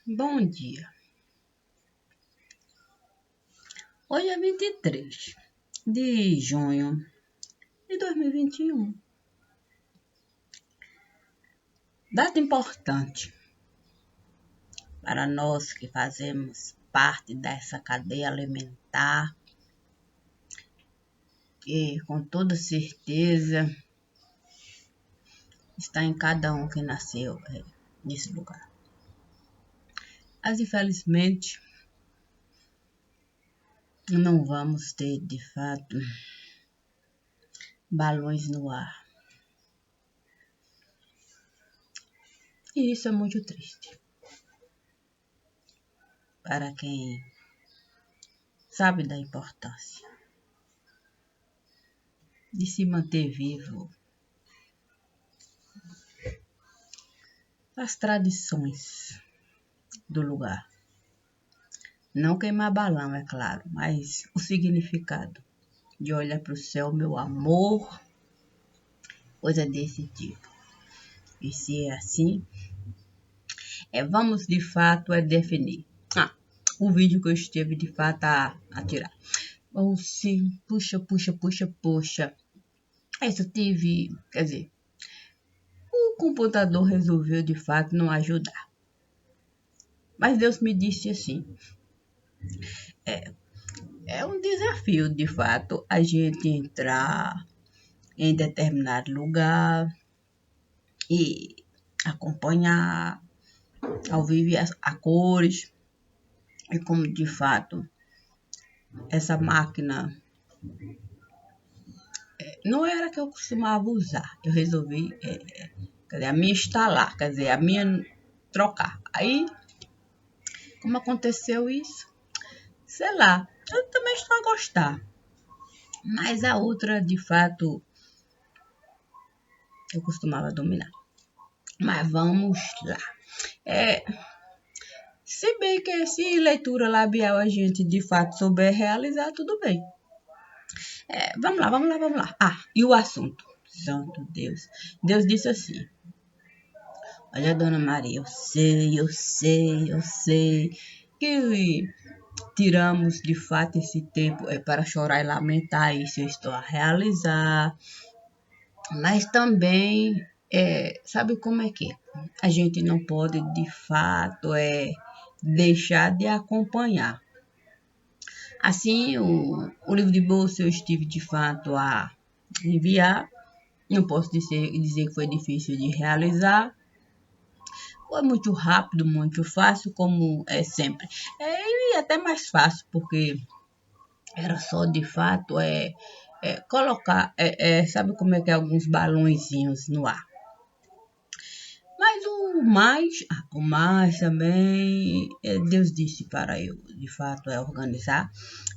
Bom dia. Hoje é 23 de junho de 2021. Data importante para nós que fazemos parte dessa cadeia alimentar, que com toda certeza está em cada um que nasceu nesse lugar. Mas infelizmente não vamos ter de fato balões no ar. E isso é muito triste para quem sabe da importância de se manter vivo, as tradições do lugar. Não queimar balão, é claro, mas o significado de olhar para o céu, meu amor, coisa desse tipo. E se é assim, vamos de fato definir. O vídeo que eu estive de fato a tirar. Ou sim, puxa. Isso tive, quer dizer, o computador resolveu de fato não ajudar. Mas Deus me disse assim, é um desafio de fato a gente entrar em determinado lugar e acompanhar ao vivo a cores e como de fato essa máquina não era que eu costumava usar. Eu resolvi a minha instalar, quer dizer, a minha trocar. Aí, como aconteceu isso? Sei lá, eu também estou a gostar. Mas a outra, de fato, eu costumava dominar. Mas vamos lá. Se bem que se leitura labial a gente de fato souber realizar, tudo bem. Vamos lá. E o assunto? Santo Deus. Deus disse assim, olha, Dona Maria, eu sei que tiramos de fato esse tempo para chorar e lamentar, isso eu estou a realizar, mas também, sabe como é que a gente não pode de fato deixar de acompanhar. Assim, o livro de bolsa eu estive de fato a enviar, não posso dizer que foi difícil de realizar, foi muito rápido, muito fácil, como é sempre. E até mais fácil, porque era só de fato colocar, sabe como é que é alguns balõezinhos no ar. Mas o mais também, Deus disse para eu, de fato, organizar.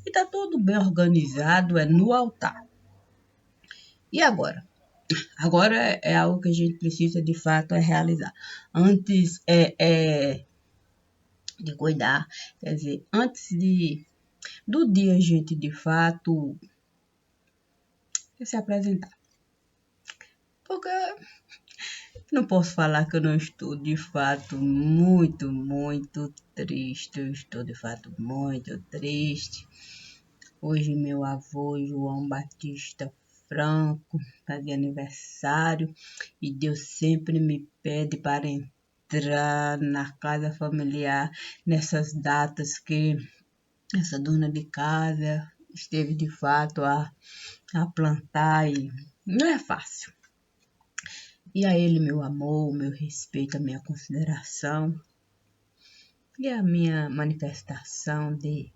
E está tudo bem organizado, no altar. E agora? Agora é algo que a gente precisa, de fato, realizar. Antes de cuidar, quer dizer, antes do dia a gente, de fato, se apresentar. Porque não posso falar que eu não estou, de fato, muito triste. Eu estou, de fato, muito triste. Hoje, meu avô, João Batista Franco, está de aniversário. E Deus sempre me pede para entrar na casa familiar nessas datas que essa dona de casa esteve, de fato, a plantar. E não é fácil. E a ele, meu amor, meu respeito, a minha consideração e a minha manifestação de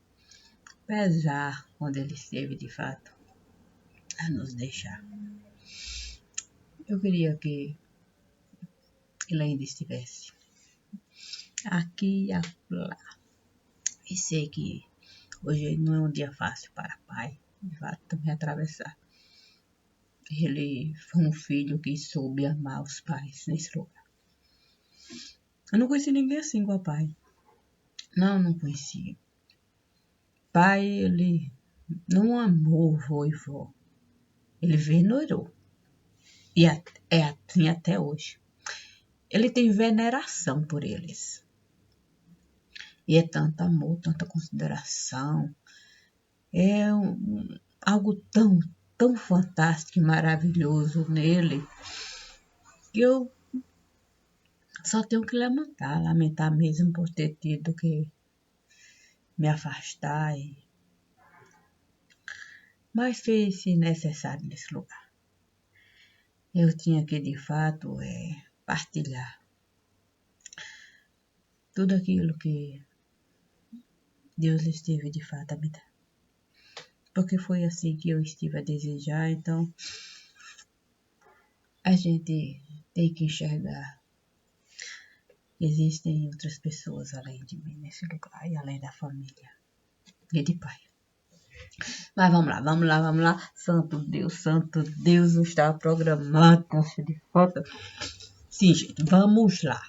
pesar quando ele esteve, de fato, a nos deixar. Eu queria que ele ainda estivesse aqui e acolá. E sei que hoje não é um dia fácil para pai, de fato, também atravessar. Ele foi um filho que soube amar os pais nesse lugar. Eu não conheci ninguém assim igual pai. Não conhecia. Pai, ele não amou vô e vó. Ele venerou. E é assim até hoje. Ele tem veneração por eles. E é tanto amor, tanta consideração. É algo tão fantástico e maravilhoso nele, que eu só tenho que lamentar mesmo por ter tido que me afastar. Mas fez-se necessário nesse lugar. Eu tinha que, de fato, partilhar tudo aquilo que Deus esteve, de fato, a me dar. Porque foi assim que eu estive a desejar, então a gente tem que enxergar. Existem outras pessoas além de mim nesse lugar e além da família e de pai. Mas vamos lá. Santo Deus, não estava programado, caixa de foto. Sim, gente, vamos lá.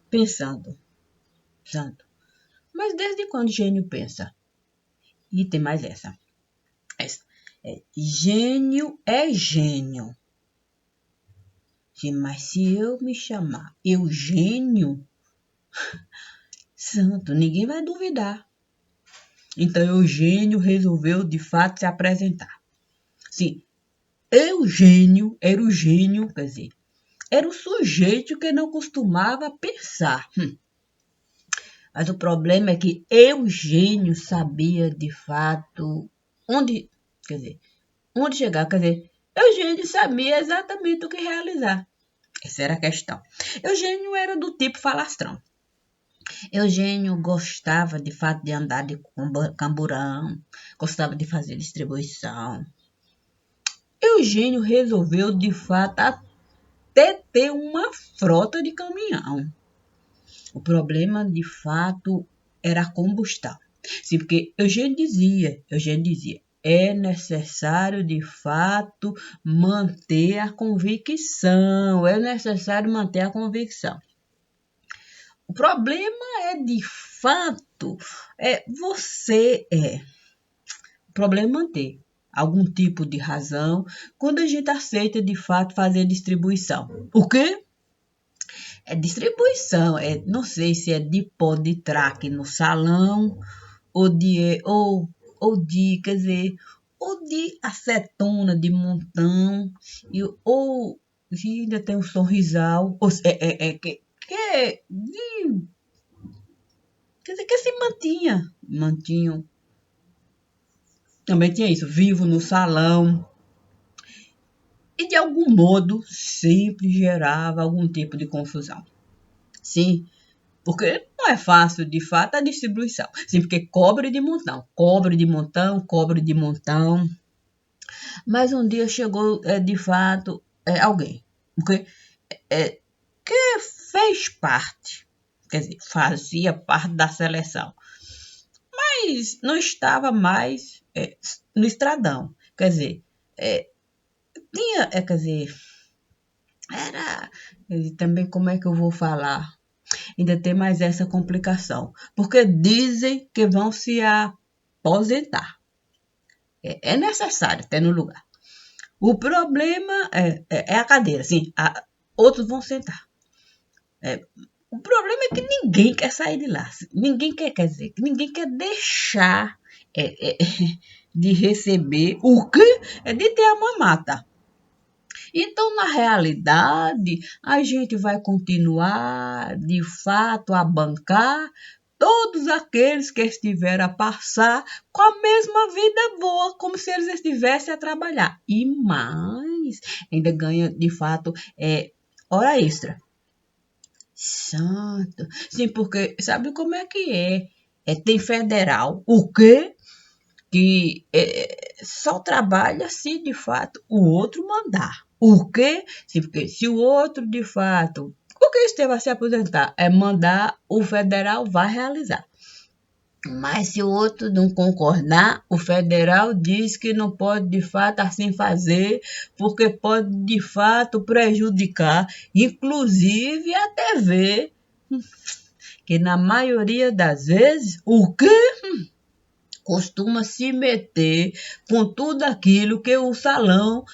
Pensando. Mas desde quando gênio pensa? E tem mais essa. Gênio é gênio. Mas se eu me chamar Eugênio, santo, ninguém vai duvidar. Então Eugênio resolveu de fato se apresentar. Sim, Eugênio era o gênio, quer dizer, era o sujeito que não costumava pensar. Mas o problema é que Eugênio sabia de fato onde chegar. Quer dizer, Eugênio sabia exatamente o que realizar. Essa era a questão. Eugênio era do tipo falastrão. Eugênio gostava de fato de andar de camburão, gostava de fazer distribuição. Eugênio resolveu de fato até ter uma frota de caminhão. O problema, de fato, era a combustão. Sim, porque Eugênio dizia, é necessário, de fato, manter a convicção. O problema é, de fato, o problema é manter algum tipo de razão quando a gente aceita, de fato, fazer distribuição. O quê? É distribuição, não sei se é de pó de traque no salão ou de acetona de montão ou ainda tem o sorrisal, que se mantinham. Também tinha isso, vivo no salão. E de algum modo sempre gerava algum tipo de confusão. Sim, porque não é fácil, de fato, a distribuição. Sim, porque cobre de montão. Mas um dia chegou, de fato, alguém que fez parte, quer dizer, fazia parte da seleção, mas não estava mais no estradão. Quer dizer, era... Também, como é que eu vou falar? Ainda tem mais essa complicação, porque dizem que vão se aposentar. É necessário ter no lugar. O problema é a cadeira, sim, outros vão sentar. O problema é que ninguém quer sair de lá, ninguém quer deixar de receber o que é de ter a mamata. Então, na realidade, a gente vai continuar, de fato, a bancar todos aqueles que estiverem a passar com a mesma vida boa, como se eles estivessem a trabalhar. E mais, ainda ganha, de fato, hora extra. Santo. Sim, porque sabe como é que é? Tem federal. O quê? Que só trabalha se, de fato, o outro mandar. O quê? Sim, porque se o outro, de fato, o que esteve a se aposentar é mandar, o federal vai realizar. Mas se o outro não concordar, o federal diz que não pode, de fato, assim fazer, porque pode, de fato, prejudicar, inclusive a TV, que na maioria das vezes, o quê? Costuma se meter com tudo aquilo que o salão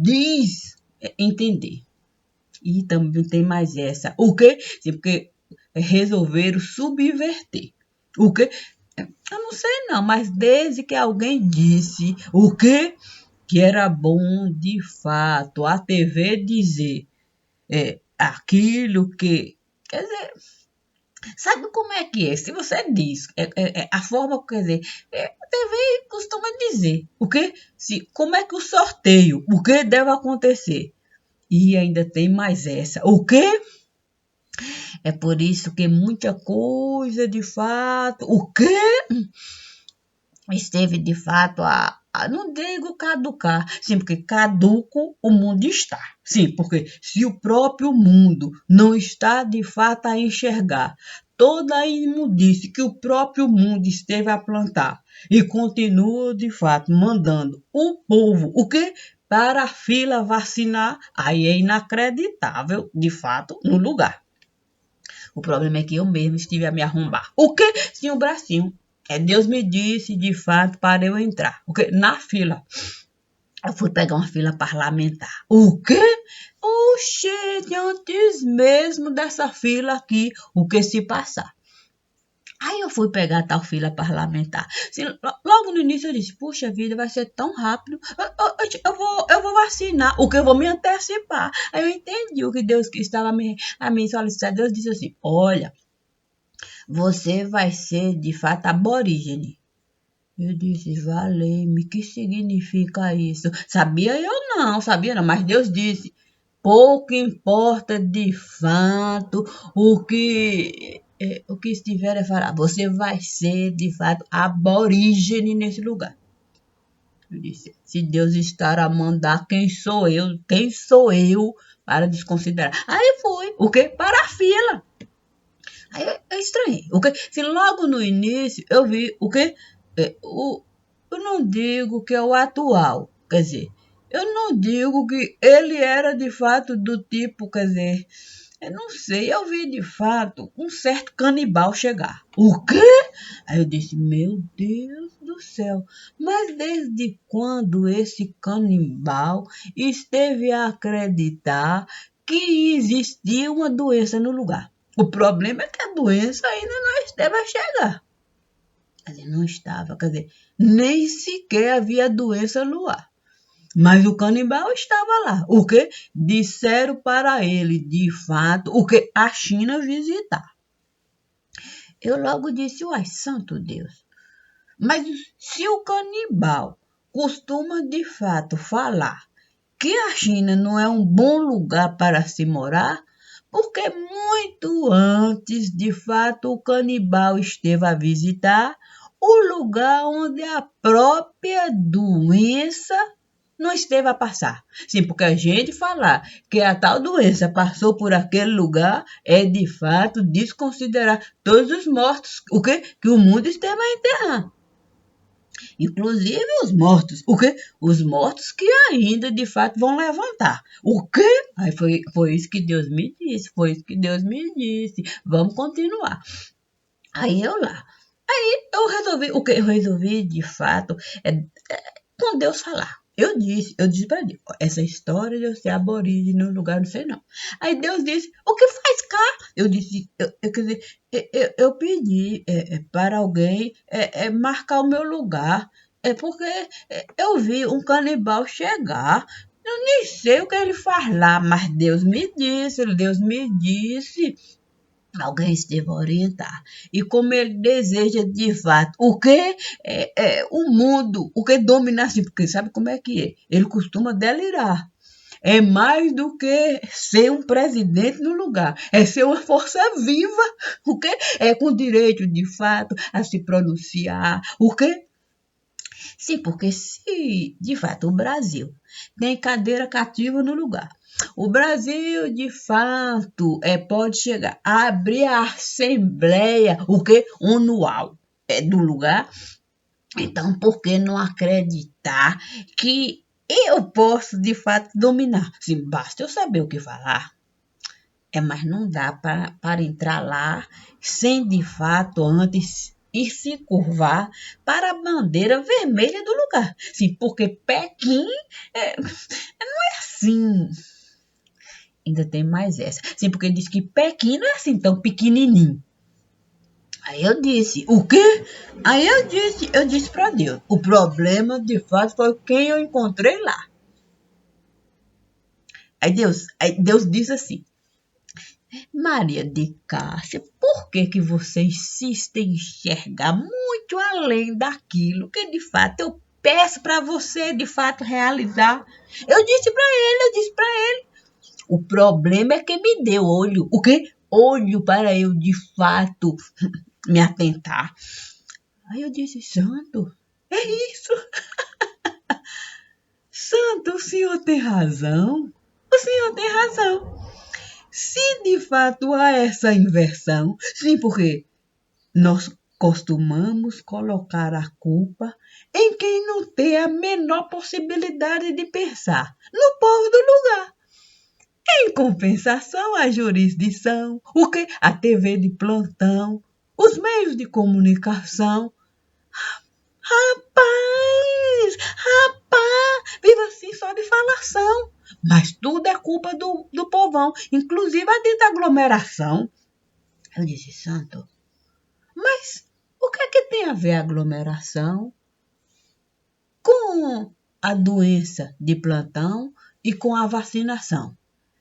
diz entender. E também tem mais essa. O quê? Sim, porque resolveram subverter. O quê? Eu não sei não, mas desde que alguém disse o quê? Que era bom de fato a TV dizer aquilo que. Quer dizer, sabe como é que é? Se você diz, a forma, quer dizer, a TV costuma dizer o quê? Como é que o sorteio, o que deve acontecer? E ainda tem mais essa. O quê? É por isso que muita coisa de fato. O quê? Esteve de fato não digo caducar, sim, porque caduco o mundo está. Sim, porque se o próprio mundo não está de fato a enxergar toda a imundice que o próprio mundo esteve a plantar e continua de fato mandando o povo, o quê? Para a fila vacinar, aí é inacreditável, de fato, no lugar. O problema é que eu mesmo estive a me arrombar. O quê? Sim, o bracinho. Deus me disse, de fato, para eu entrar. O quê? Na fila. Eu fui pegar uma fila parlamentar. O quê? Oxente, antes mesmo dessa fila aqui, o que se passar? Aí eu fui pegar tal fila parlamentar. Assim, logo no início eu disse, puxa vida, vai ser tão rápido. Eu vou vacinar, o que eu vou me antecipar. Aí eu entendi o que Deus estava a me solicitar. Deus disse assim, olha, você vai ser de fato aborígene. Eu disse, valeu-me, que significa isso? Sabia não, mas Deus disse, pouco importa de fato o que estiver a falar. Você vai ser, de fato, aborígene nesse lugar. Eu disse, se Deus estar a mandar, quem sou eu? Quem sou eu para desconsiderar? Aí foi, o quê? Para a fila. Aí eu estranhei, o quê? Se logo no início eu vi, o quê? Eu não digo que é o atual, quer dizer, eu não digo que ele era de fato do tipo, quer dizer, eu não sei, eu vi de fato um certo canibal chegar. O quê? Aí eu disse, meu Deus do céu, mas desde quando esse canibal esteve a acreditar que existia uma doença no lugar? O problema é que a doença ainda não esteve a chegar. Quer dizer, não estava, quer dizer, nem sequer havia doença no ar. Mas o canibal estava lá. O que? Disseram para ele, de fato, o que? A China visitar. Eu logo disse, uai, santo Deus. Mas se o canibal costuma, de fato, falar que a China não é um bom lugar para se morar, porque muito antes, de fato, o canibal esteve a visitar o lugar onde a própria doença não esteve a passar. Sim, porque a gente falar que a tal doença passou por aquele lugar é, de fato, desconsiderar todos os mortos, o quê? Que o mundo esteve a enterrar. Inclusive os mortos. O quê? Os mortos que ainda, de fato, vão levantar. O quê? Aí foi isso que Deus me disse, foi isso que Deus me disse. Vamos continuar. Aí eu lá. Aí eu resolvi, o que eu resolvi, de fato, com Deus falar. Eu disse para Deus, essa história de eu ser aborígene no lugar, não sei não. Aí Deus disse, o que faz cá? Eu disse, quer dizer, eu pedi para alguém marcar o meu lugar, porque eu vi um canibal chegar, eu nem sei o que ele faz lá, mas Deus me disse, alguém esteve a orientar. E como ele deseja de fato o que o mundo, o que dominar assim, porque sabe como é que é? Ele costuma delirar. É mais do que ser um presidente no lugar. É ser uma força viva. O quê? É com direito, de fato, a se pronunciar. O quê? Sim, porque se, de fato, o Brasil tem cadeira cativa no lugar, o Brasil, de fato, pode chegar a abrir a Assembleia, o quê? Anual do lugar. Então, por que não acreditar que eu posso, de fato, dominar? Sim, basta eu saber o que falar. Mas não dá para entrar lá sem, de fato, antes e se curvar para a bandeira vermelha do lugar. Sim, porque Pequim não é assim. ainda tem mais essa. Sim, porque diz que Pequim não é assim tão pequenininho. Aí eu disse, o quê? Aí eu disse para Deus, o problema de fato foi quem eu encontrei lá. Aí Deus disse assim, Maria de Cássia, por que que você insiste em enxergar muito além daquilo que de fato eu peço para você de fato realizar? Eu disse para ele, o problema é que me deu olho. O quê? Olho para eu de fato me atentar. Aí eu disse, santo, é isso. Santo, o senhor tem razão. O senhor tem razão. Se de fato há essa inversão, sim, porque nós costumamos colocar a culpa em quem não tem a menor possibilidade de pensar, no povo do lugar. Em compensação, a jurisdição, o que? A TV de plantão, os meios de comunicação. Rapaz, viva assim só de falação. Mas tudo é culpa do povão, inclusive a dita aglomeração. Eu disse, santo, mas o que é que tem a ver a aglomeração com a doença de plantão e com a vacinação?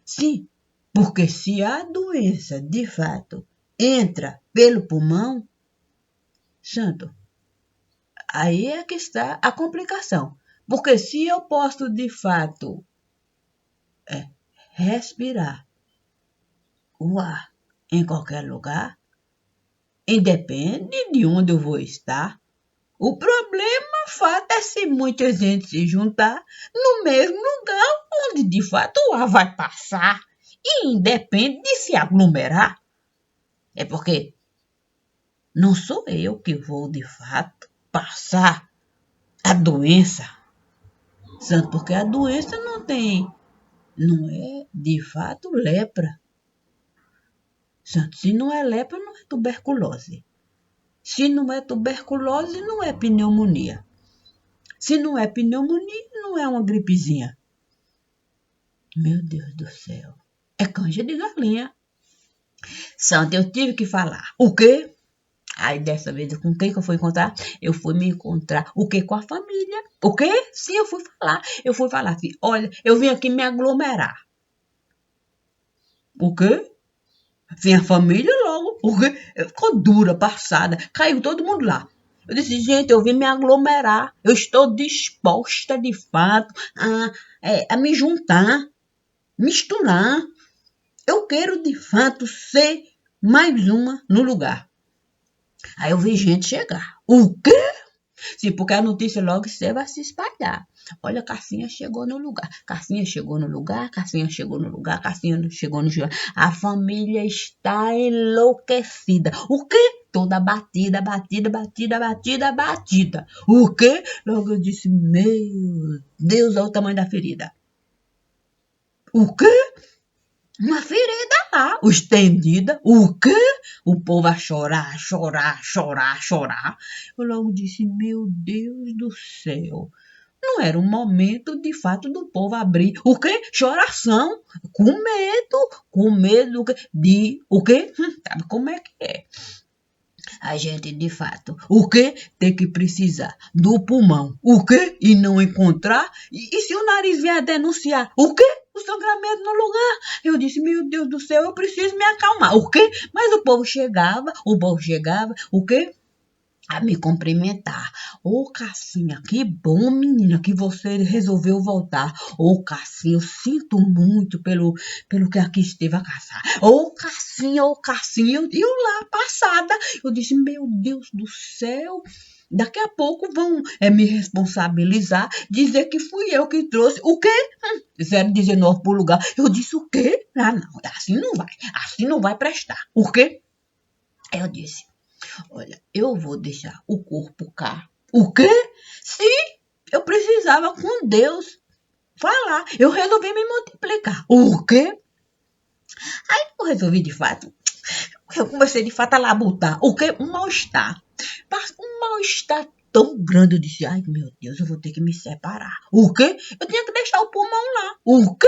Sim, porque se a doença de fato entra pelo pulmão, santo, aí é que está a complicação. Porque se eu posso de fato respirar o ar em qualquer lugar, independe de onde eu vou estar, o problema, fato, é se muita gente se juntar no mesmo lugar onde de fato o ar vai passar. E independe de se aglomerar. É porque não sou eu que vou de fato passar a doença. Santo, porque a doença não é de fato lepra. Santo, se não é lepra, não é tuberculose. Se não é tuberculose, não é pneumonia. Se não é pneumonia, não é uma gripezinha. Meu Deus do céu. É canja de galinha. Santo, eu tive que falar. O quê? Aí dessa vez, com quem que eu fui encontrar? Eu fui me encontrar. O quê? Com a família. O quê? Sim, eu fui falar. Eu fui falar assim, olha, eu vim aqui me aglomerar. O quê? Vem a família logo. O quê? Ficou dura, passada. Caiu todo mundo lá. Eu disse, gente, eu vim me aglomerar. Eu estou disposta, de fato, a me juntar, misturar. Eu quero, de fato, ser mais uma no lugar. Aí eu vi gente chegar. O quê? Sim, porque a notícia logo você vai se espalhar. Olha, Cassinha chegou no lugar. Cassinha chegou no lugar. Cassinha chegou no lugar. Cassinha chegou no lugar. A família está enlouquecida. O quê? Toda batida, batida, batida, batida, batida. O quê? Logo eu disse, meu Deus, olha o tamanho da ferida. O quê? Uma ferida lá, estendida. O quê? O povo a chorar, chorar, chorar, chorar. Eu logo disse, meu Deus do céu. Não era um momento, de fato, do povo abrir. O quê? Choração. Com medo de... O quê? Sabe como é que é? A gente, de fato, o quê? Tem que precisar do pulmão. O quê? E não encontrar? E se o nariz vier denunciar? O quê? O sangramento no lugar. Eu disse, meu Deus do céu, eu preciso me acalmar. O quê? Mas o povo chegava, o quê? A me cumprimentar. Ô, Cassinha, que bom, menina, que você resolveu voltar. Ô, Cassinha, eu sinto muito pelo que aqui esteve a caçar. Ô, Cassinha, eu lá, passada. Eu disse, meu Deus do céu, daqui a pouco vão me responsabilizar, dizer que fui eu que trouxe. O quê? 019 pro lugar. Eu disse, o quê? Ah, não, assim não vai prestar. O quê? Eu disse, olha, eu vou deixar o corpo cá. O quê? Sim, eu precisava com Deus falar. Eu resolvi me multiplicar. O quê? Aí eu resolvi de fato. Eu comecei de fato a labutar. O quê? Um mal-estar. Mas um mal-estar tão grande. Eu disse, ai meu Deus, eu vou ter que me separar. O quê? Eu tinha que deixar o pulmão lá. O quê?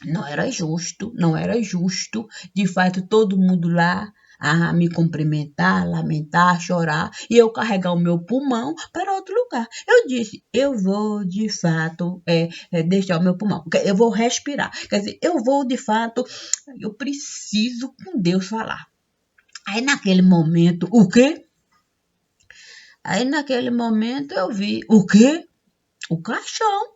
Não era justo, não era justo. De fato, todo mundo lá a me cumprimentar, lamentar, chorar, e eu carregar o meu pulmão para outro lugar. Eu disse, eu vou de fato deixar o meu pulmão, eu vou respirar. Quer dizer, eu vou de fato, eu preciso com Deus falar. Aí naquele momento, o quê? Aí naquele momento eu vi, o quê? O caixão.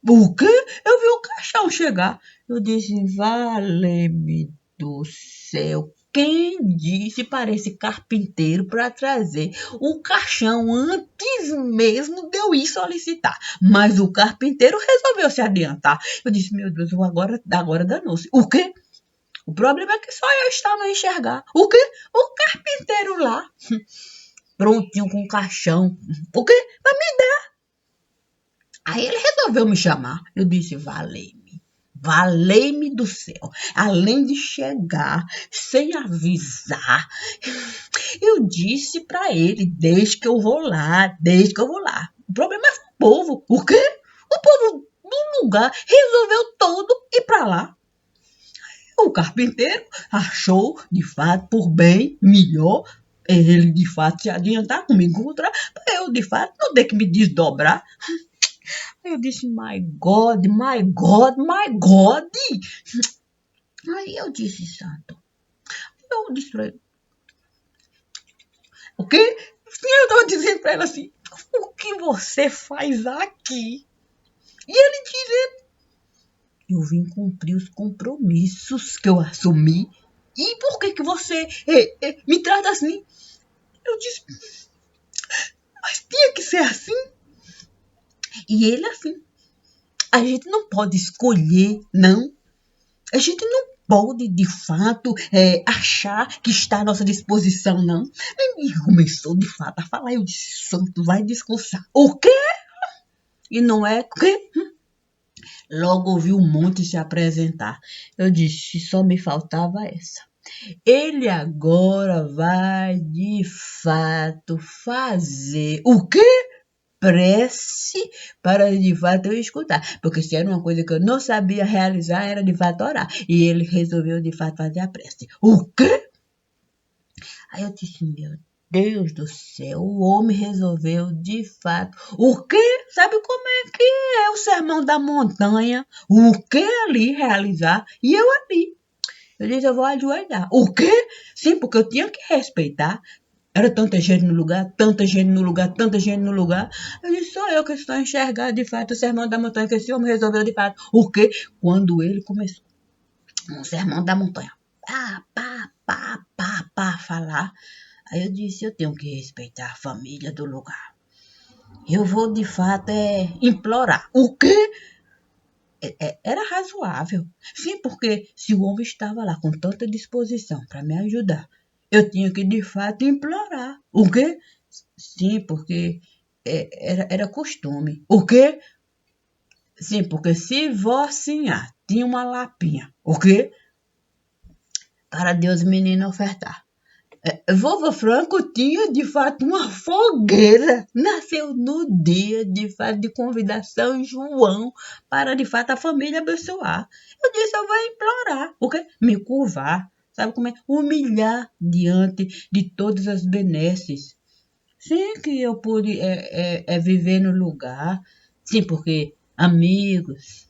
O quê? Eu vi o caixão chegar. Eu disse, vale-me do céu. Quem disse para esse carpinteiro para trazer o caixão antes mesmo de eu ir solicitar? Mas o carpinteiro resolveu se adiantar. Eu disse, meu Deus, agora danou-se. O quê? O problema é que só eu estava a enxergar. O quê? O carpinteiro lá, prontinho com o caixão. O quê? Aí ele resolveu me chamar. Eu disse, valei-me do céu. Além de chegar sem avisar, eu disse para ele, desde que eu vou lá. O problema é o povo. O quê? O povo do lugar resolveu todo ir para lá. O carpinteiro achou, de fato, por bem, melhor, ele de fato se adiantar comigo, para eu de fato não ter que me desdobrar. Aí eu disse, my God, my God, my God. Aí eu disse, santo. Eu disse pra ele, o quê? Eu estava dizendo para ele assim, o que você faz aqui? E ele dizendo, eu vim cumprir os compromissos que eu assumi. E por que você me trata assim? Eu disse, mas tinha que ser assim. E ele assim, a gente não pode escolher, não. A gente não pode, de fato, achar que está à nossa disposição, não. E começou, de fato, a falar. Eu disse, santo, vai discursar. O quê? E não é o quê? Logo ouvi um monte se apresentar. Eu disse, só me faltava essa. Ele agora vai, de fato, fazer o quê? Prece para de fato eu escutar. Porque se era uma coisa que eu não sabia realizar, era de fato orar. E ele resolveu de fato fazer a prece. O quê? Aí eu disse, meu Deus do céu, o homem resolveu de fato. O quê? Sabe como é que é o sermão da montanha? O quê ali realizar? E eu ali. Eu disse, eu vou ajoelhar. O quê? Sim, porque eu tinha que respeitar. Era tanta gente no lugar, tanta gente no lugar, tanta gente no lugar. Eu disse, sou eu que estou a enxergar de fato o sermão da montanha, que esse homem resolveu de fato. O quê? Quando ele começou o sermão da montanha, pá, falar. Aí eu disse, eu tenho que respeitar a família do lugar. Eu vou de fato implorar. O quê? Era razoável. Sim, porque se o homem estava lá com tanta disposição para me ajudar, eu tinha que de fato implorar. O quê? Sim, porque era costume. O quê? Sim, porque se vocinhar tinha uma lapinha. O quê? Para Deus menino ofertar. Vovô Franco tinha, de fato, uma fogueira. Nasceu no dia, de fato, de convidar São João para, de fato, a família abençoar. Eu disse, eu vou implorar. O quê? Me curvar. Sabe como é? Humilhar diante de todas as benesses. Sim, que eu pude viver no lugar. Sim, porque amigos,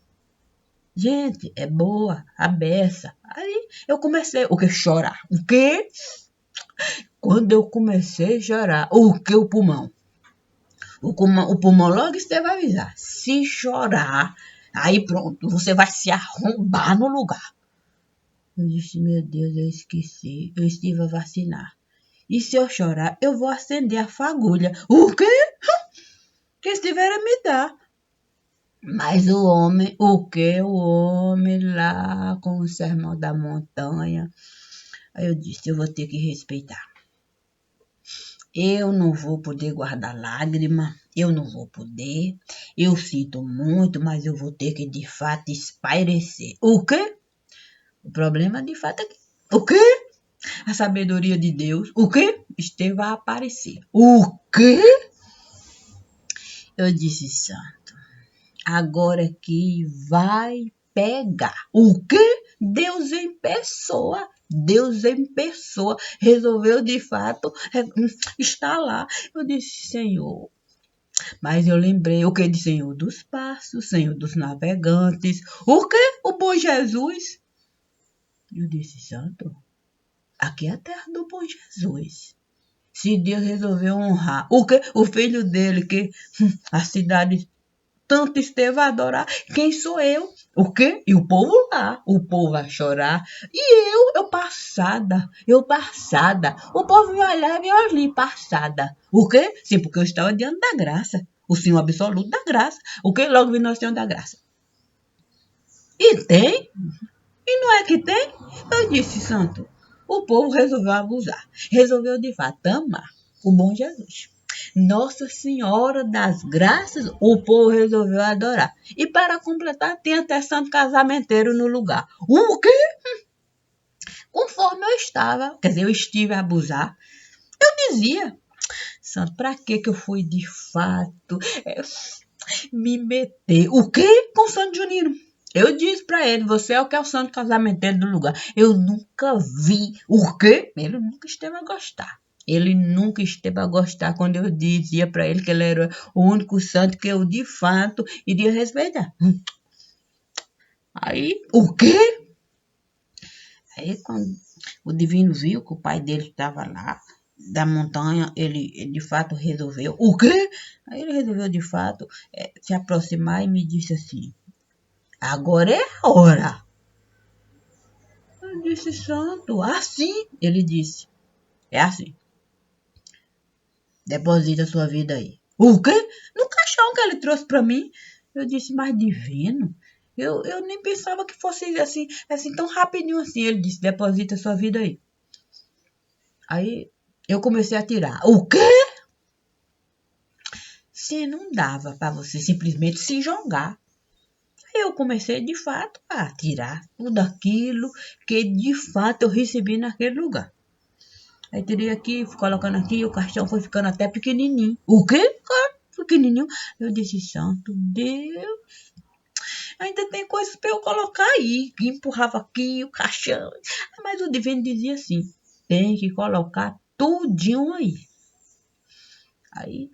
gente, é boa, a beça. Aí eu comecei, o que? Chorar. O quê? Quando eu comecei a chorar, o que? O pulmão? O pulmão logo esteve a avisar. Se chorar, aí pronto, você vai se arrombar no lugar. Eu disse, meu Deus, eu esqueci, eu estive a vacinar. E se eu chorar, eu vou acender a fagulha. O quê? Quem estiver a me dar. Mas o homem, o quê? O homem lá com o sermão da montanha. Aí eu disse, eu vou ter que respeitar. Eu não vou poder guardar lágrima, eu não vou poder. Eu sinto muito, mas eu vou ter que de fato espairecer. O quê? O problema de fato é que... O quê? A sabedoria de Deus. O quê? Esteve a aparecer. O quê? Eu disse, santo, agora que vai pegar. O quê? Deus em pessoa. Deus em pessoa resolveu de fato estar lá. Eu disse, Senhor, mas eu lembrei o que de Senhor dos Passos, Senhor dos Navegantes. O quê? O bom Jesus. Eu disse, Santo, aqui é a terra do bom Jesus. Se Deus resolveu honrar o quê? O filho dele, que a cidade tanto esteve a adorar, quem sou eu? O quê? E o povo lá, o povo a chorar. E eu passada. O povo me olhava e eu ali, passada. O quê? Sim, porque eu estava diante da graça. O Senhor absoluto da graça. O quê? Logo vi nós temos da graça. E tem? E não é que tem? Eu disse, Santo, o povo resolveu abusar. Resolveu de fato amar o bom Jesus. Nossa Senhora das Graças, o povo resolveu adorar. E para completar, tem até santo casamenteiro no lugar. O quê? Conforme eu estava, quer dizer, eu estive a abusar, eu dizia, Santo, para que eu fui de fato me meter? O quê? Com Santo Junino. Eu disse para ele, você é o que é o santo casamenteiro do lugar. Eu nunca vi. O quê? Ele nunca esteve a gostar. Ele nunca esteve a gostar quando eu dizia para ele que ele era o único santo que eu, de fato, iria respeitar. Aí, o quê? Aí, quando o divino viu que o pai dele estava lá, da montanha, ele de fato resolveu. O quê? Aí ele resolveu, de fato, se aproximar e me disse assim, agora é a hora. Eu disse, santo, assim? Ele disse, é assim. Deposita sua vida aí. O quê? No caixão que ele trouxe para mim. Eu disse, mas divino? Eu nem pensava que fosse assim tão rapidinho assim. Ele disse, deposita sua vida aí. Aí eu comecei a tirar. O quê? Se não dava para você simplesmente se jogar. Aí eu comecei de fato a tirar tudo aquilo que de fato eu recebi naquele lugar. Aí tirei aqui, fui colocando aqui, o caixão foi ficando até pequenininho. O quê? Pequenininho. Eu disse, santo Deus, ainda tem coisas para eu colocar aí. Que empurrava aqui o caixão. Mas o divino dizia assim, tem que colocar tudinho aí. Aí,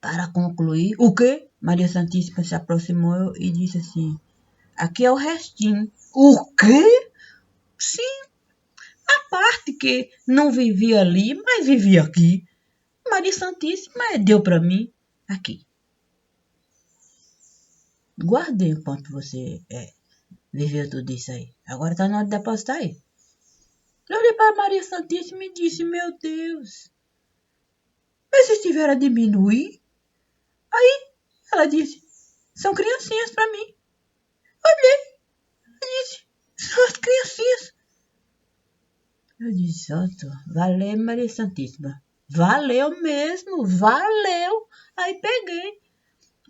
para concluir, o quê? Maria Santíssima se aproximou e disse assim, aqui é o restinho. O quê? Sim, a parte que não vivia ali, mas vivia aqui. Maria Santíssima deu para mim aqui. Guardei enquanto você viveu tudo isso aí. Agora tá na hora de depositar aí. Eu olhei para Maria Santíssima e disse, meu Deus, mas se estiver a diminuir? Aí ela disse, são criancinhas para mim. Olhei, eu disse, são as criancinhas. Eu disse, santo, valeu Maria Santíssima. Valeu mesmo, valeu. Aí peguei.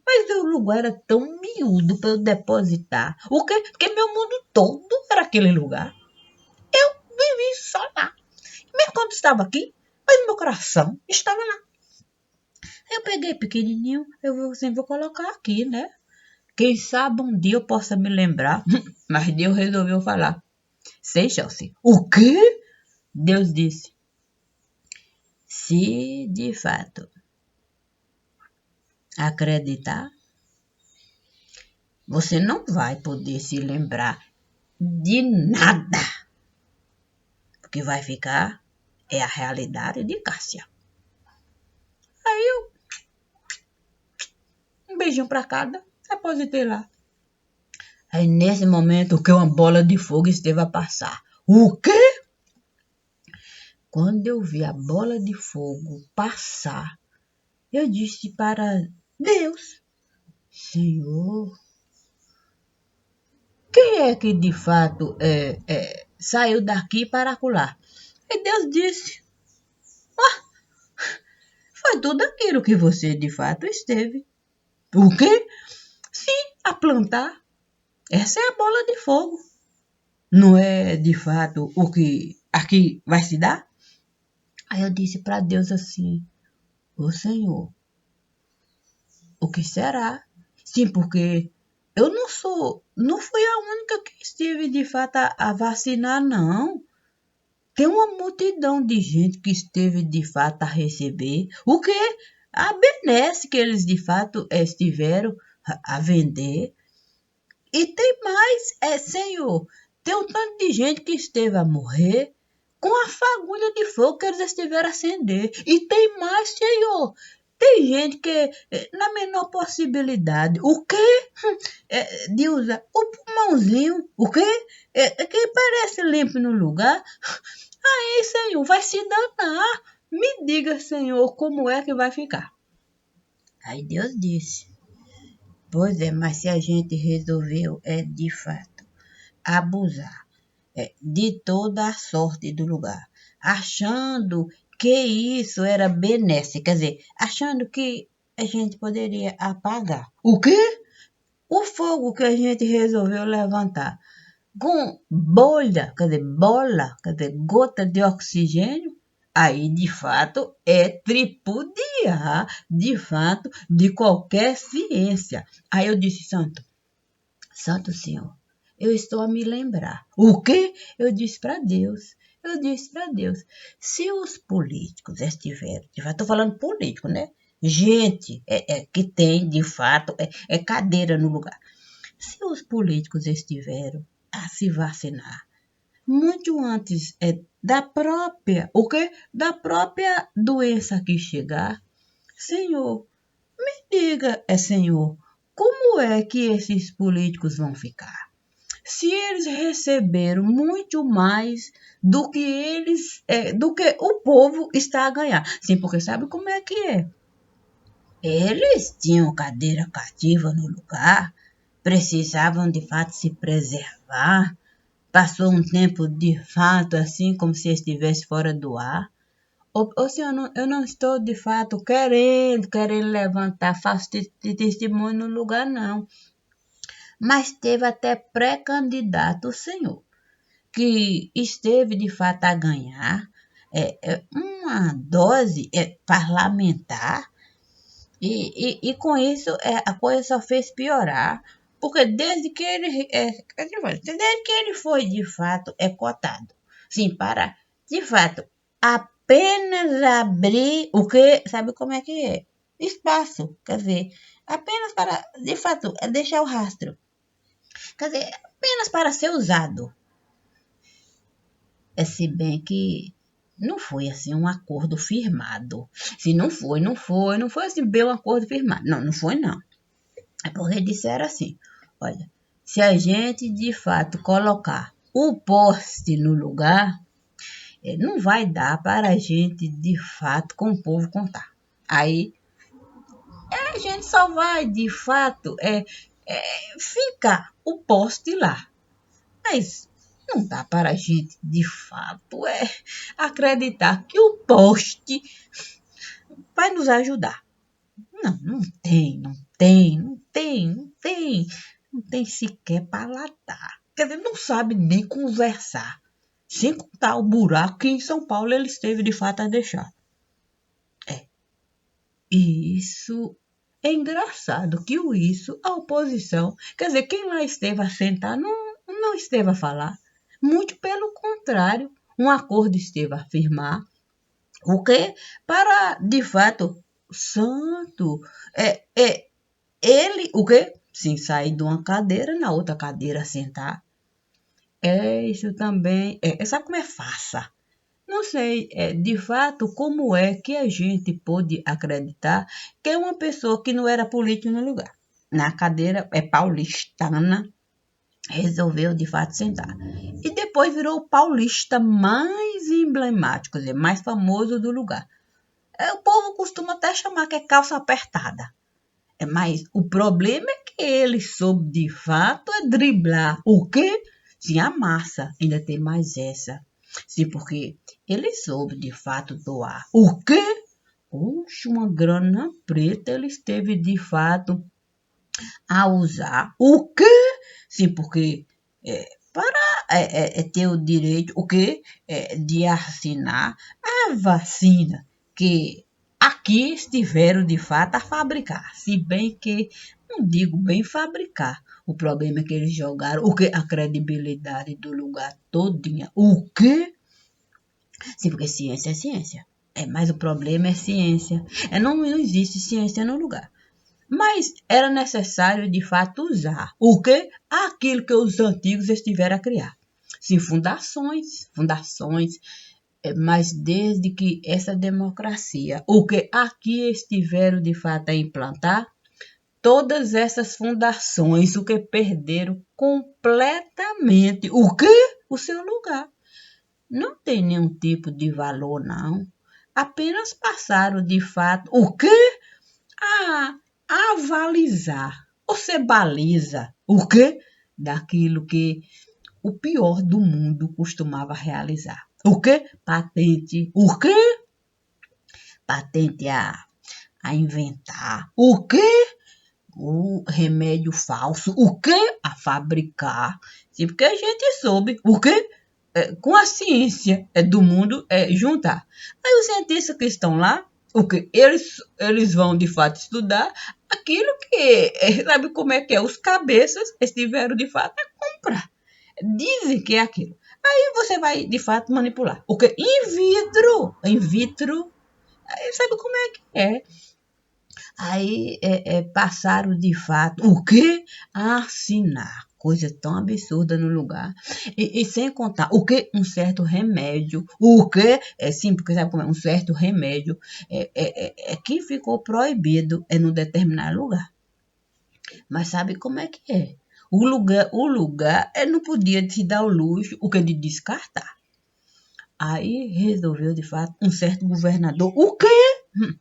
Mas o lugar era tão miúdo para eu depositar. O quê? Porque meu mundo todo era aquele lugar. Eu vivi só lá. Mesmo quando estava aqui, mas meu coração estava lá. Eu peguei pequenininho, eu sempre vou colocar aqui, né? Quem sabe um dia eu possa me lembrar. Mas Deus resolveu falar. Sei, Chelsea. O quê? Deus disse. Se de fato acreditar, você não vai poder se lembrar de nada. O que vai ficar é a realidade de Cássia. Aí eu, um beijinho pra cada, depositei lá. Aí nesse momento que uma bola de fogo esteve a passar. O quê? Quando eu vi a bola de fogo passar, eu disse para Deus, Senhor, quem é que de fato saiu daqui para acolá? E Deus disse, foi tudo aquilo que você de fato esteve. O quê? Sim, a plantar. Essa é a bola de fogo. Não é de fato o que aqui vai se dar? Aí eu disse para Deus assim, ô Senhor, o que será? Sim, porque eu não fui a única que estive de fato a vacinar, não. Tem uma multidão de gente que esteve de fato a receber, o que a benesse que eles de fato estiveram a vender. E tem mais, Senhor, tem um tanto de gente que esteve a morrer com a fagulha de fogo que eles estiveram a acender. E tem mais, Senhor. Tem gente que, na menor possibilidade, o quê? De usar o pulmãozinho, o quê? Que parece limpo no lugar. Aí, Senhor, vai se danar. Me diga, Senhor, como é que vai ficar. Aí Deus disse, pois é, mas se a gente resolveu, de fato, abusar de toda a sorte do lugar, achando que isso era benéfico, quer dizer, achando que a gente poderia apagar. O quê? O fogo que a gente resolveu levantar com bolha, quer dizer, gota de oxigênio, aí de fato é tripudiar, de fato, de qualquer ciência. Aí eu disse, Santo Senhor, eu estou a me lembrar. O quê? Eu disse para Deus. Se os políticos estiverem, de fato, estou falando político, né? Gente que tem, de fato, cadeira no lugar. Se os políticos estiveram a se vacinar muito antes da própria, o quê? Da própria doença que chegar, Senhor, me diga, Senhor, como é que esses políticos vão ficar? Se eles receberam muito mais do que o povo está a ganhar. Sim, porque sabe como é que é? Eles tinham cadeira cativa no lugar, precisavam de fato se preservar, passou um tempo de fato assim como se estivesse fora do ar. Ou se eu não estou de fato querendo levantar falso testemunho no lugar, não. Mas teve até pré-candidato, Senhor, que esteve de fato a ganhar uma dose parlamentar e com isso a coisa só fez piorar, porque desde que ele foi de fato cotado, sim, para de fato apenas abrir o que, sabe como é que é? Espaço, quer dizer, apenas para de fato deixar o rastro, quer dizer, apenas para ser usado. Se bem que não foi assim um acordo firmado. Se não foi assim bem um acordo firmado. Não, não foi não. É porque disseram assim, olha, se a gente de fato colocar o poste no lugar, não vai dar para a gente de fato com o povo contar. Aí a gente só vai de fato ficar o poste lá. Mas não dá para a gente de fato acreditar que o poste vai nos ajudar. Não, não tem sequer paladar. Quer dizer, não sabe nem conversar. Sem contar o buraco que em São Paulo ele esteve de fato a deixar. Isso é engraçado que a oposição, quer dizer, quem lá esteve a sentar não esteve a falar. Muito pelo contrário, um acordo esteve a firmar. O quê? Para, de fato, santo, ele, o quê? Sim, sair de uma cadeira, na outra cadeira sentar. Isso também, sabe como é farsa? Não sei, de fato, como é que a gente pôde acreditar que uma pessoa que não era política no lugar, na cadeira paulistana, resolveu de fato sentar. E depois virou o paulista mais emblemático, quer dizer, mais famoso do lugar. O povo costuma até chamar que é calça apertada. Mas o problema é que ele soube de fato driblar. O quê? Sim, a massa. Ainda tem mais essa. Sim, porque ele soube de fato doar. O quê? Oxe, uma grana preta ele esteve de fato a usar. O quê? Sim, porque para ter o direito, o quê? De assinar a vacina que aqui estiveram de fato a fabricar. Se bem que, não digo bem fabricar, o problema é que eles jogaram o que? A credibilidade do lugar todinha. O quê? Sim, porque ciência é ciência. Mas o problema é ciência. Não existe ciência no lugar. Mas era necessário, de fato, usar o quê? Aquilo que os antigos estiveram a criar. Sim, fundações, mas desde que essa democracia, o que aqui estiveram, de fato, a implantar, todas essas fundações, o que perderam completamente, o quê? O seu lugar. Não tem nenhum tipo de valor, não. Apenas passaram, de fato, o quê? A avalizar. Você baliza o quê? Daquilo que o pior do mundo costumava realizar. O quê? Patente. O quê? Patente a inventar. O quê? O remédio falso. O quê? A fabricar. Sim, porque a gente soube. O quê? Com a ciência do mundo juntar. Aí os cientistas que estão lá, o que eles vão de fato estudar aquilo que, sabe como é que é? Os cabeças estiveram de fato a comprar. Dizem que é aquilo. Aí você vai de fato manipular. O que? In vitro, aí sabe como é que é? Aí passaram de fato o quê? A assinar. Coisa tão absurda no lugar. E sem contar, o que? Um certo remédio. O que? Sim, porque sabe como é? Um certo remédio que ficou proibido no determinado lugar. Mas sabe como é que é? O lugar não podia se dar o luxo, o que? De descartar. Aí resolveu, de fato, um certo governador. O quê?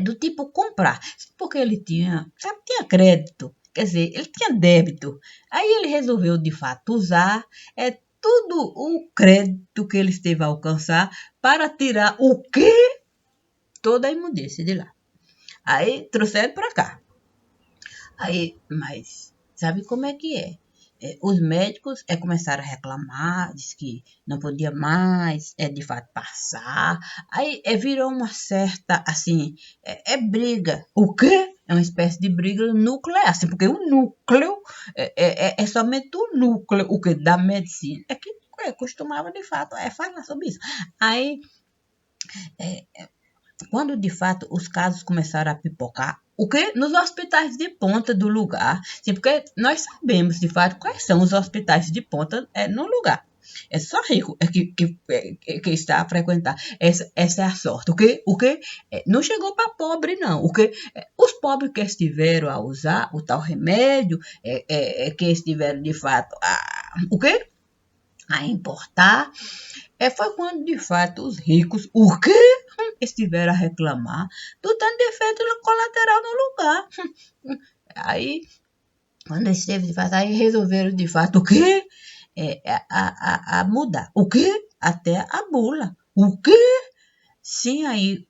Do tipo comprar. Porque ele tinha, sabe, tinha crédito. Quer dizer, ele tinha débito. Aí ele resolveu, de fato, usar tudo o crédito que ele esteve a alcançar para tirar o quê? Toda a imundícia de lá. Aí trouxeram para cá. Aí, mas sabe como é que é? Os médicos começaram a reclamar, diz que não podia mais, de fato, passar. Aí virou uma certa, assim, briga. O quê? É uma espécie de briga nuclear, assim, porque o núcleo é somente o núcleo, o que? Da medicina. É que costumava, de fato, falar sobre isso. Aí, quando de fato os casos começaram a pipocar, o quê? Nos hospitais de ponta do lugar. Sim, porque nós sabemos de fato quais são os hospitais de ponta no lugar. É só rico que está a frequentar. Essa é a sorte. O quê? Não chegou para pobre, não. O quê? Os pobres que estiveram a usar o tal remédio, que estiveram de fato o quê? A importar, foi quando de fato os ricos, o quê? Estiveram a reclamar do tanto de efeito colateral no lugar. Aí, quando esteve de fato, aí resolveram de fato o quê? A mudar. O quê? Até a bula. O quê? Sim, aí,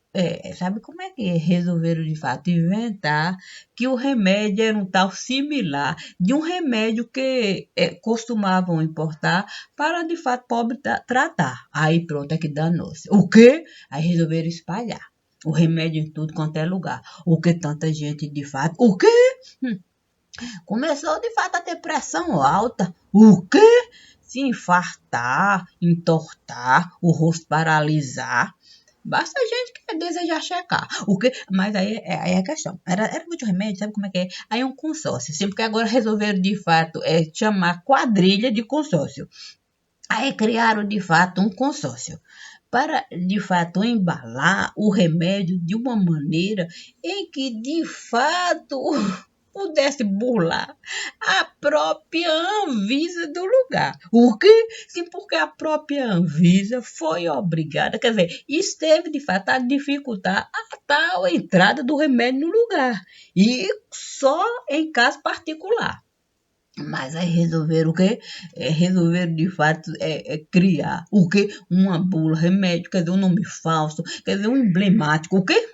sabe como é que resolveram de fato inventar que o remédio era um tal similar de um remédio que costumavam importar para de fato pobre tratar. Aí pronto, é que danou-se. O quê? Aí resolveram espalhar o remédio em tudo quanto é lugar. O que tanta gente de fato. O quê? Começou de fato a ter pressão alta. O quê? Se infartar, entortar, o rosto paralisar. Basta a gente que desejar checar. O que, mas aí é a questão. Era muito remédio, sabe como é que é? Aí é um consórcio. Sempre que agora resolveram de fato chamar quadrilha de consórcio. Aí criaram de fato um consórcio para de fato embalar o remédio de uma maneira em que de fato pudesse burlar a própria Anvisa do lugar. O quê? Sim, porque a própria Anvisa foi obrigada, quer dizer, esteve de fato a dificultar a tal entrada do remédio no lugar. E só em caso particular. Mas aí resolveram o quê? Resolveram de fato criar o quê? Uma bula, remédio, quer dizer, um nome falso, quer dizer, um emblemático, o quê?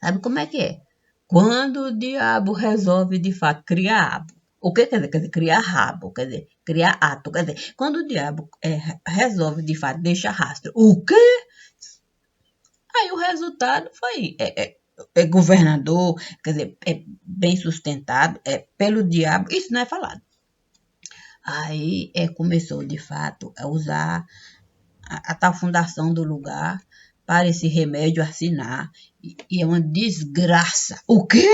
Sabe como é que é? Quando o diabo resolve de fato criar abo, o que quer dizer? Quer dizer, criar rabo, quer dizer, criar ato, quer dizer, quando o diabo resolve de fato deixar rastro, o quê? Aí o resultado foi governador, quer dizer, é bem sustentado, é pelo diabo, isso não é falado. Aí começou, de fato, a usar a tal fundação do lugar para esse remédio assinar. E é uma desgraça. O quê?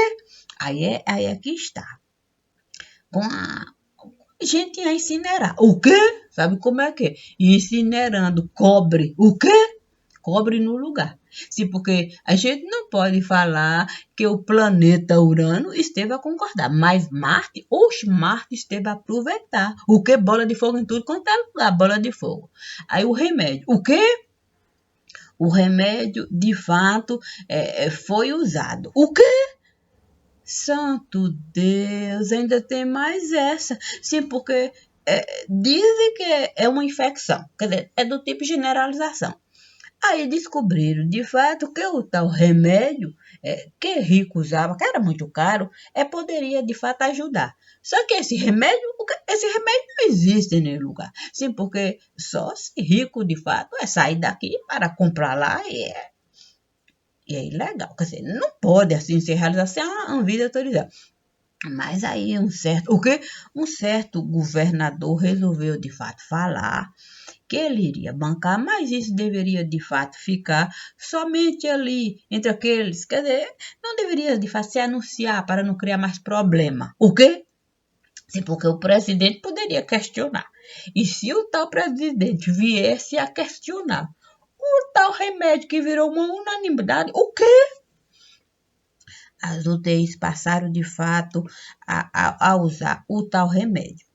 Aí é que está. Com a gente ia incinerar. O quê? Sabe como é que é? Incinerando cobre. O quê? Cobre no lugar. Sim, porque a gente não pode falar que o planeta Urano esteve a concordar, mas Marte, Marte esteve a aproveitar. O que? Bola de fogo em tudo quanto é lugar, bola de fogo. Aí o remédio. O quê? O remédio, de fato, foi usado. O quê? Santo Deus, ainda tem mais essa. Sim, porque dizem que é uma infecção, quer dizer, é do tipo generalização. Aí descobriram, de fato, que o tal remédio que rico usava, que era muito caro, poderia, de fato, ajudar. Só que esse remédio não existe em nenhum lugar. Sim, porque só se rico, de fato, sair daqui para comprar lá e é ilegal. Quer dizer, não pode assim ser realizado sem a Anvisa autorizar. Mas aí um certo governador resolveu de fato falar que ele iria bancar, mas isso deveria de fato ficar somente ali entre aqueles, quer dizer, não deveria de fato se anunciar para não criar mais problema. O quê? Sim, porque o presidente poderia questionar. E se o tal presidente viesse a questionar o tal remédio que virou uma unanimidade, o quê? As UTIs passaram de fato a usar o tal remédio.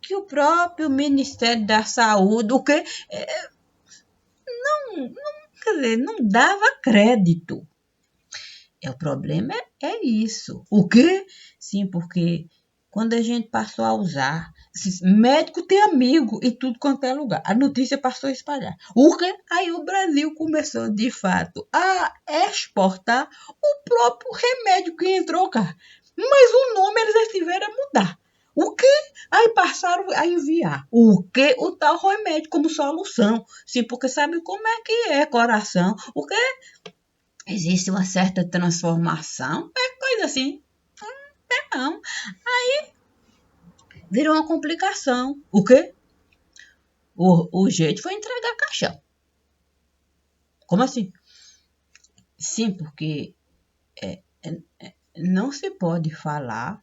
Que o próprio Ministério da Saúde, o que quer dizer, não dava crédito. O problema isso. O quê? Sim, porque quando a gente passou a usar, médico tem amigo em tudo quanto é lugar. A notícia passou a espalhar. O quê? Aí o Brasil começou, de fato, a exportar o próprio remédio que entrou cá. Mas o nome eles tiveram a mudar. O quê? Aí passaram a enviar. O quê? O tal remédio como solução. Sim, porque sabe como é que é coração. O quê? Existe uma certa transformação. É coisa assim. Não. Virou uma complicação. O quê? O jeito foi entregar caixão. Como assim? Sim, porque não se pode falar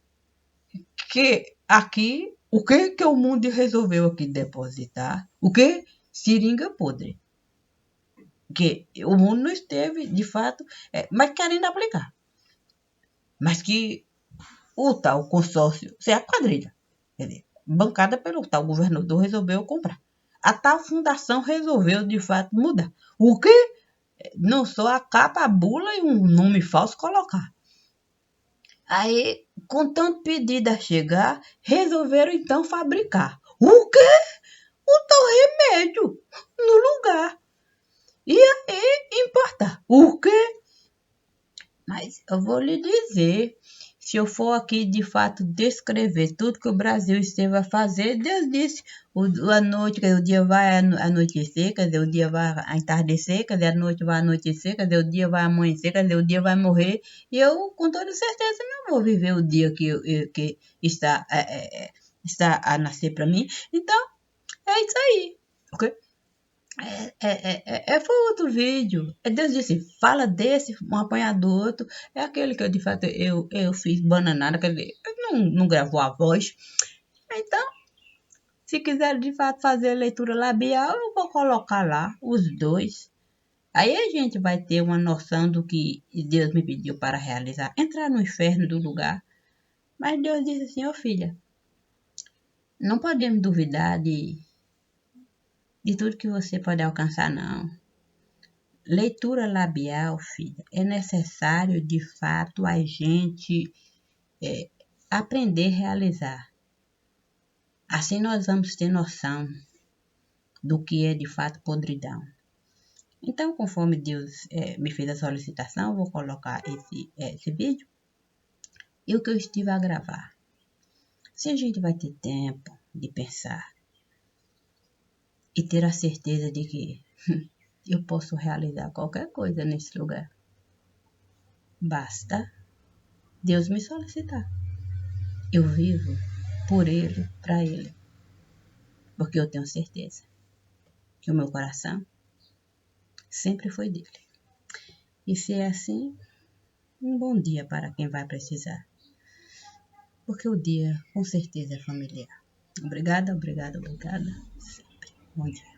que aqui, o que o mundo resolveu aqui depositar? O que? Seringa podre. Que o mundo não esteve, de fato, mas querendo aplicar. Mas que o tal consórcio, se é a quadrilha, quer dizer, bancada pelo tal governador, resolveu comprar. A tal fundação resolveu, de fato, mudar. O que? Não só a capa, a bula e um nome falso colocar. Aí, com tanto pedido a chegar, resolveram então fabricar. O quê? O tal remédio no lugar. E aí importar. O quê? Mas eu vou lhe dizer, se eu for aqui de fato descrever tudo que o Brasil esteve a fazer, Deus disse, a noite, quer dizer, o dia vai anoitecer, quer dizer, o dia vai entardecer, quer dizer, a noite vai anoitecer, quer dizer, o dia vai amanhecer, quer dizer, o dia vai morrer, e eu, com toda certeza, não vou viver o dia que está a nascer para mim. Então, é isso aí, ok? Foi outro vídeo. Deus disse, fala desse, um apanhado do outro. É aquele que eu, de fato, eu fiz bananada, quer dizer, não gravou a voz. Então, se quiser, de fato, fazer leitura labial, eu vou colocar lá os dois. Aí a gente vai ter uma noção do que Deus me pediu para realizar. Entrar no inferno do lugar. Mas Deus disse assim, ô filha, não podemos duvidar de tudo que você pode alcançar, não. Leitura labial, filha, é necessário, de fato, a gente aprender a realizar. Assim nós vamos ter noção do que é, de fato, podridão. Então, conforme Deus me fez a solicitação, eu vou colocar esse vídeo e o que eu estive a gravar. Se a gente vai ter tempo de pensar e ter a certeza de que eu posso realizar qualquer coisa nesse lugar. Basta Deus me solicitar. Eu vivo por Ele, para Ele. Porque eu tenho certeza que o meu coração sempre foi dele. E se é assim, um bom dia para quem vai precisar. Porque o dia, com certeza, é familiar. Obrigada, obrigada, obrigada. Sempre. Bom dia.